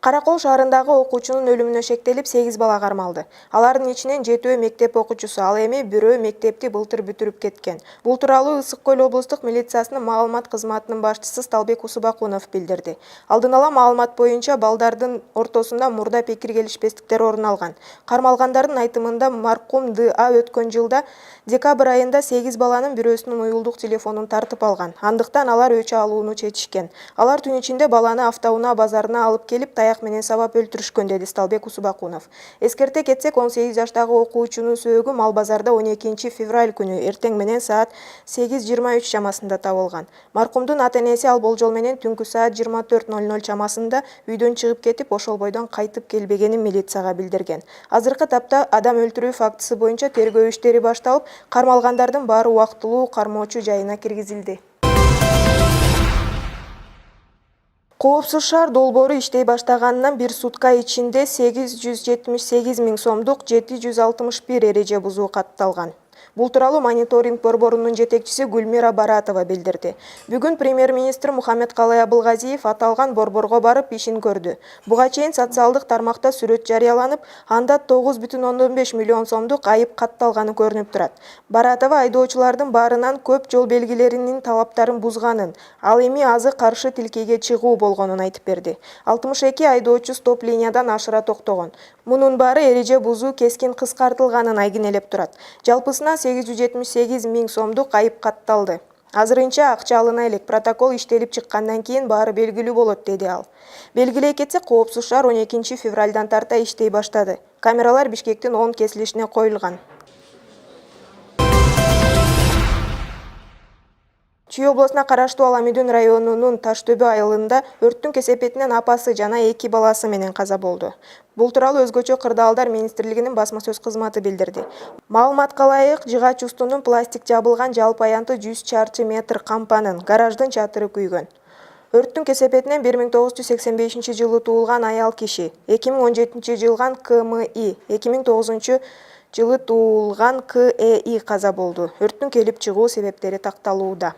Каракол шаарындагы окуучунун өлүмүнө шектелип 8 бала кармалды. Алардын ичинен 7 мектеп окуучусу, ал эми 1 мектепти былтыр бүтүрүп кеткен. Бул тууралуу Ысык Көл облустук милициясынын маалымат кызматынын башчысы Сталбек Усубакунов билдирди. Алдын ала маалымат боюнча балдардын ортосунда мурда пикир келишпестиктер орун алган. Кармалгандардын айтымында маркум ДА өткөн жылда декабрь айында 8 баланын бирөөсүнүн уюлдук телефонун тартып алган. Андыктан алар өч алууну чечишкен. Алар түн ичинде баланы автоунаа базарына алып келип таяк менен сабап өлтүрүшкөн, деди Сталбек Усубакунов. Эскерте кетсек, 18 жаштагы окуучунун сөөгү Мал базарда 12 февраль күнү эртең менен саат 8:23 чамасында табылган. Маркумдун ата-энеси ал болжол менен түнкү саат 24:00 чамасында үйдөн чыгып кетип, ошол бойдон кайтып келбегенин милицияга билдирген. Азыркы тапта адам өлтүрүү фактысы боюнча тергөө иштери башталып, кармалгандардын баары убактылуу кармоочу жайына киргизилди. Коопсуз шаар долбоору иштей баштаганынан бир сутка ичинде 878 миң сомдук 761 эреже бузуу катталган. Бул тууралуу мониторинг борборунун жетекчиси Гүлмира Баратова билдирди. Бүгүн премьер-министр Мухаммедкалый Абылгазиев аталган борборго барып ишин көрдү. Буга чейин социалдык тармакта сүрөт жарыяланып, анда 9,5 миллион сомдук айып катталганы көрүнүп турат. Баратова айдоочулардын баарынан көп жол белгилеринин талаптарын бузганын, ал эми азы каршы тилкеге чыгуу болгонун айтып берди. 62 айдоочу стоп линиядан ашыра токтогон. Мунун баары эреже бузуу кескин кыскартылганын айгинелеп турат. Жалпысынан 878 миң сомдук айып катталды. Азырынча акча алына элек, протокол иштелип чыккандан кийин баары белгилүү болот, деди ал. Белгилей кетсек, коопсуз шаар 12 февралдан тарта иштей баштады. Камералар Бишкектин 10 кесилишине коюлган. Чүй областына караштуу Аламүдүн районунун Таштөбө айылында өрттүн кесепетинен апасы жана 2 баласы менен каза болду. Бул тууралуу Өзгөчө кырдаалдар министрлигинин басма сөз кызматы билдирди. Маалыматка ылайык, жыгач устунун пластик жабылган жалпы аянты 100 чарчы метр кампанын гараждын чатыры күйгөн. Өрттүн кесепетинен 1985 жылы туулган аял киши, 2017 жылган КМИ, 2009 жылы туулган КЭИ каза болду. Өрттүн келип чыгуу себептери такталууда.